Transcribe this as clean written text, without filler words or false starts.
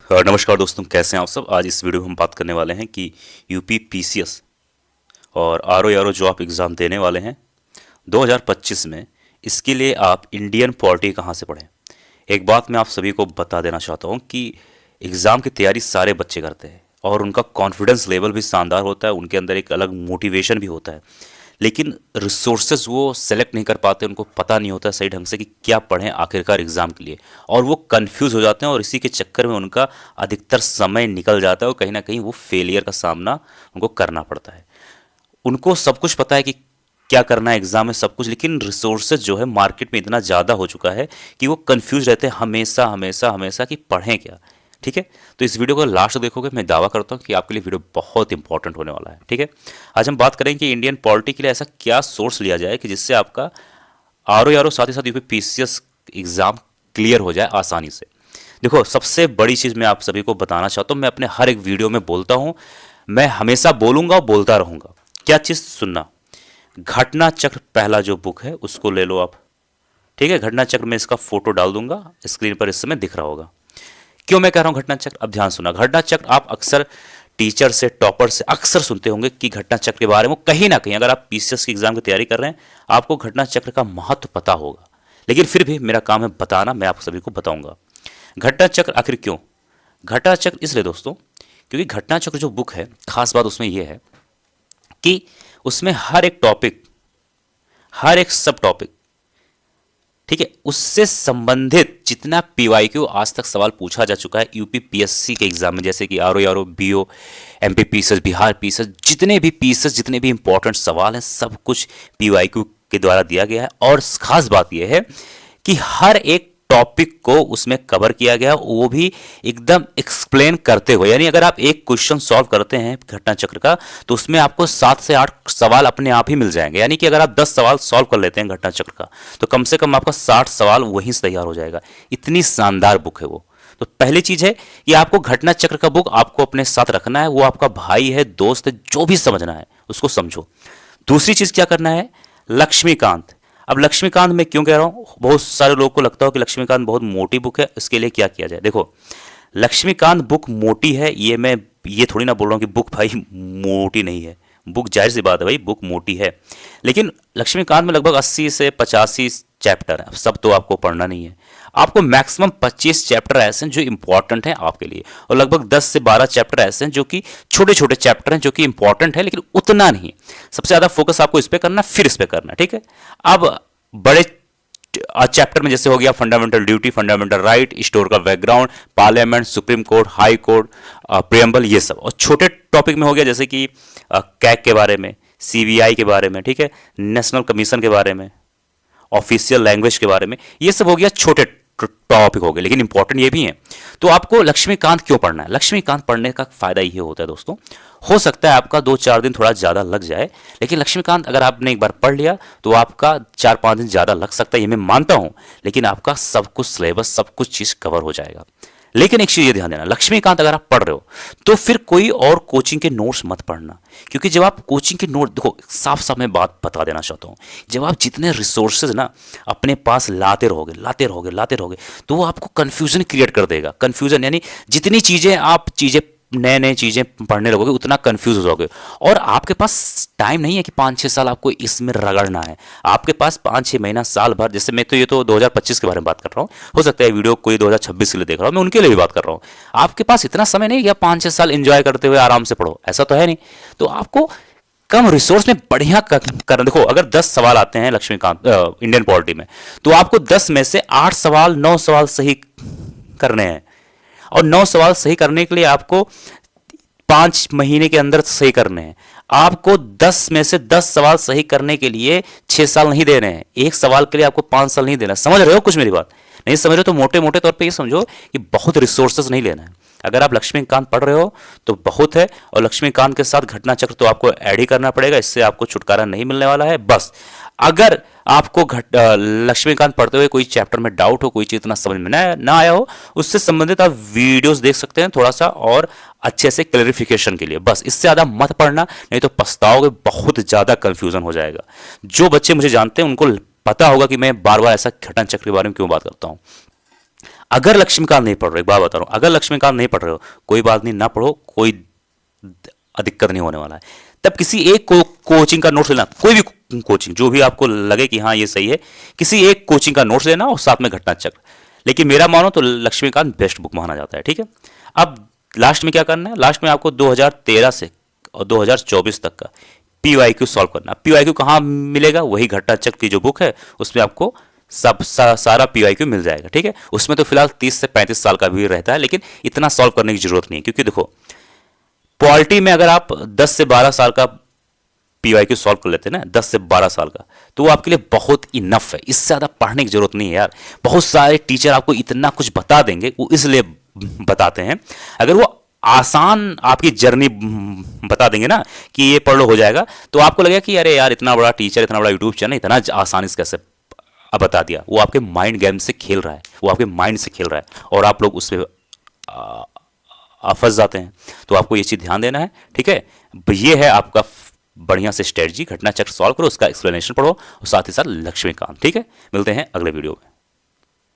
नमस्कार दोस्तों, कैसे हैं आप सब। आज इस वीडियो में हम बात करने वाले हैं कि यूपी पीसीएस और आरओ जो आप एग्ज़ाम देने वाले हैं 2025 में, इसके लिए आप इंडियन पॉलिटी कहाँ से पढ़ें। एक बात मैं आप सभी को बता देना चाहता हूँ कि एग्ज़ाम की तैयारी सारे बच्चे करते हैं और उनका कॉन्फिडेंस लेवल भी शानदार होता है, उनके अंदर एक अलग मोटिवेशन भी होता है, लेकिन रिसोर्सेज वो सेलेक्ट नहीं कर पाते, उनको पता नहीं होता सही ढंग से कि क्या पढ़ें आखिरकार एग्ज़ाम के लिए, और वो कंफ्यूज हो जाते हैं और इसी के चक्कर में उनका अधिकतर समय निकल जाता है और कहीं ना कहीं वो फेलियर का सामना उनको करना पड़ता है। उनको सब कुछ पता है कि क्या करना है एग्जाम में सब कुछ, लेकिन रिसोर्सेज जो है मार्केट में इतना ज़्यादा हो चुका है कि वो कंफ्यूज रहते हैं हमेशा हमेशा हमेशा कि पढ़ें क्या। ठीक है, तो इस वीडियो को लास्ट देखोगे, मैं दावा करता हूँ कि आपके लिए वीडियो बहुत इंपॉर्टेंट होने वाला है। ठीक है, आज हम बात करेंगे कि इंडियन पॉलिटी के लिए ऐसा क्या सोर्स लिया जाए कि जिससे आपका आरओ साथ ही साथ यूपी पीसीएस एग्जाम क्लियर हो जाए आसानी से। देखो, सबसे बड़ी चीज़ मैं आप सभी को बताना चाहता हूँ, मैं अपने हर एक वीडियो में बोलता हूँ, मैं हमेशा बोलूँगा और बोलता रहूँगा। क्या चीज़ सुनना, घटना चक्र पहला जो बुक है उसको ले लो आप। ठीक है, घटना चक्र में इसका फोटो डाल दूंगा, स्क्रीन पर इस समय दिख रहा होगा। क्यों मैं कह रहा हूं घटना चक्र, अब ध्यान सुना। घटना चक्र आप अक्सर टीचर से, टॉपर से अक्सर सुनते होंगे कि घटना चक्र के बारे में कहीं ना कहीं, अगर आप पीसीएस की एग्जाम की तैयारी कर रहे हैं, आपको घटना चक्र का महत्व पता होगा, लेकिन फिर भी मेरा काम है बताना, मैं आप सभी को बताऊंगा घटना चक्र आखिर क्यों। घटना चक्र इसलिए दोस्तों, क्योंकि घटना चक्र जो बुक है, खास बात उसमें यह है कि उसमें हर एक टॉपिक, हर एक सब टॉपिक, ठीक है, उससे संबंधित जितना पीवाईक्यू आज तक सवाल पूछा जा चुका है यूपी पीएससी के एग्जाम में, जैसे कि RO BO, MP PCS, Bihar PCS, जितने भी पीसीएस, जितने भी इंपॉर्टेंट सवाल हैं, सब कुछ पीवाईक्यू के द्वारा दिया गया है। और खास बात यह है कि हर एक टॉपिक को उसमें कवर किया गया, वो भी एकदम एक्सप्लेन करते हुए। यानी अगर आप एक क्वेश्चन सॉल्व करते हैं घटना चक्र का, तो उसमें आपको 7 से 8 सवाल अपने आप ही मिल जाएंगे। यानी कि अगर आप 10 सवाल सॉल्व कर लेते हैं घटना चक्र का, तो कम से कम आपका 60 सवाल वहीं से तैयार हो जाएगा। इतनी शानदार बुक है वो। तो पहली चीज है कि आपको घटना चक्र का बुक आपको अपने साथ रखना है, वो आपका भाई है, दोस्त है, जो भी समझना है उसको समझो। दूसरी चीज क्या करना है, लक्ष्मीकांत। अब लक्ष्मीकांत मैं क्यों कह रहा हूं, बहुत सारे लोगों को लगता हो कि लक्ष्मीकांत बहुत मोटी बुक है, इसके लिए क्या किया जाए। देखो, लक्ष्मीकांत बुक मोटी है, ये मैं ये थोड़ी ना बोल रहा हूं कि बुक भाई मोटी नहीं है। बुक जाहिर सी बात है भाई, बुक मोटी है, लेकिन लक्ष्मीकांत में लगभग 80 से 85 चैप्टर है। सब तो आपको पढ़ना नहीं है, आपको मैक्सिमम 25 चैप्टर ऐसे हैं जो इंपॉर्टेंट हैं आपके लिए, और लगभग 10 से 12 चैप्टर ऐसे हैं जो कि छोटे छोटे चैप्टर हैं जो कि इंपॉर्टेंट है, लेकिन उतना नहीं। सबसे ज़्यादा फोकस आपको इस पर करना, फिर इस पर करना। ठीक है, अब बड़े चैप्टर में जैसे हो गया fundamental duty, fundamental right, store का background, parliament, supreme court, high court, preamble, ये सब। और छोटे टॉपिक में हो गया जैसे कि कैग के बारे में, सीबीआई के बारे में, ठीक है, नेशनल कमीशन के बारे में, ऑफिशियल लैंग्वेज के बारे में, ये सब हो गया छोटे टॉपिक हो गए, लेकिन इंपॉर्टेंट ये भी है। तो आपको लक्ष्मीकांत क्यों पढ़ना है, लक्ष्मीकांत पढ़ने का फायदा ये होता है दोस्तों, हो सकता है आपका 2-4 दिन थोड़ा ज़्यादा लग जाए, लेकिन लक्ष्मीकांत अगर आपने एक बार पढ़ लिया तो आपका 4-5 दिन ज़्यादा लग सकता है, ये मैं मानता हूं, लेकिन आपका सब कुछ सिलेबस, सब कुछ चीज़ कवर हो जाएगा। लेकिन एक चीज़ ये ध्यान देना, लक्ष्मीकांत अगर आप पढ़ रहे हो तो फिर कोई और कोचिंग के नोट्स मत पढ़ना, क्योंकि जब आप कोचिंग के नोट, देखो साफ साफ मैं बात बता देना चाहता हूँ, जब आप जितने रिसोर्सेज ना अपने पास लाते रहोगे लाते रहोगे लाते रहोगे, तो वो आपको कन्फ्यूजन क्रिएट कर देगा। कन्फ्यूजन यानी जितनी चीज़ें आप चीज़ें नए नए चीज़ें पढ़ने लगोगे उतना कंफ्यूज हो जाओगे, और आपके पास टाइम नहीं है कि 5-6 साल आपको इसमें रगड़ना है। आपके पास 5-6 महीना, साल भर, जैसे मैं तो ये तो 2025 के बारे में बात कर रहा हूँ, हो सकता है वीडियो कोई 2026 के लिए देख रहा हूँ, मैं उनके लिए भी बात कर रहा हूँ। आपके पास इतना समय नहीं कि आप 5-6 साल एंजॉय करते हुए आराम से पढ़ो, ऐसा तो है नहीं। तो आपको कम रिसोर्स में बढ़िया करना। देखो, अगर 10 सवाल आते हैं लक्ष्मीकांत इंडियन पॉलिटी में, तो आपको 10 में से 8 सवाल, 9 सवाल सही करने हैं, और 9 सवाल सही करने के लिए आपको 5 महीने के अंदर सही करने हैं। आपको 10 में से 10 सवाल सही करने के लिए 6 साल नहीं देने हैं, एक सवाल के लिए आपको 5 साल नहीं देना। समझ रहे हो कुछ मेरी बात? नहीं समझ रहे हो तो मोटे मोटे तौर पे ये समझो कि बहुत रिसोर्सेज नहीं लेना है। अगर आप लक्ष्मीकांत पढ़ रहे हो तो बहुत है, और लक्ष्मीकांत के साथ घटना चक्र तो आपको ऐड ही करना पड़ेगा, इससे आपको छुटकारा नहीं मिलने वाला है। बस अगर आपको लक्ष्मीकांत पढ़ते हुए कोई चैप्टर में डाउट हो, कोई चीज इतना समझ में ना आया हो, उससे संबंधित आप वीडियोस देख सकते हैं थोड़ा सा और अच्छे से क्लैरिफिकेशन के लिए। बस इससे ज्यादा मत पढ़ना, नहीं तो पछताओगे, बहुत ज्यादा कंफ्यूजन हो जाएगा। जो बच्चे मुझे जानते हैं उनको पता होगा कि मैं बार बार ऐसा घटना चक्र के बारे में क्यों बात करता हूं। अगर लक्ष्मीकांत नहीं पढ़ रहे, एक बात बता रहा हूं, अगर लक्ष्मीकांत नहीं पढ़ रहे हो, कोई बात नहीं, ना पढ़ो, कोई दिक्कत नहीं होने वाला है। तब किसी एक कोचिंग का नोट्स लेना, कोई भी कोचिंग जो भी आपको लगे कि हाँ ये सही है, किसी एक कोचिंग का नोट्स लेना और साथ में घटना चक्र। लेकिन मेरा मानो तो लक्ष्मीकांत बेस्ट बुक माना जाता है, ठीक है। अब लास्ट में क्या करना है, लास्ट में आपको 2013 से और 2024 तक का पीवाईक्यू सॉल्व करना। पीवाईक्यू कहाँ मिलेगा, वही घटना चक्र की जो बुक है उसमें आपको सारा पीवाईक्यू मिल जाएगा, ठीक है। उसमें तो फिलहाल 30 से 35 साल का भी रहता है, लेकिन इतना सॉल्व करने की जरूरत नहीं है, क्योंकि देखो पॉलिटी में अगर आप 10 से 12 साल का पीवाईक्यू सॉल्व कर लेते हैं ना, 10 से 12 साल का, तो वो आपके लिए बहुत इनफ है। इससे ज़्यादा पढ़ने की जरूरत नहीं है यार। बहुत सारे टीचर आपको इतना कुछ बता देंगे, वो इसलिए बताते हैं। अगर वो आसान आपकी जर्नी बता देंगे ना कि ये पढ़ लो हो जाएगा, तो आपको लगेगा कि अरे यार इतना बड़ा टीचर, इतना बड़ा यूट्यूब चैनल, इतना आसानी से कैसे अब बता दिया। वो आपके माइंड गेम से खेल रहा है, वो आपके माइंड से खेल रहा है, और आप लोग उस पर फंस जाते हैं। तो आपको ये चीज़ ध्यान देना है, ठीक है। ये है आपका बढ़िया से स्ट्रेटजी, घटना चक्र सॉल्व करो, उसका एक्सप्लेनेशन पढ़ो और साथ ही साथ लक्ष्मीकांत, ठीक है। मिलते हैं अगले वीडियो में।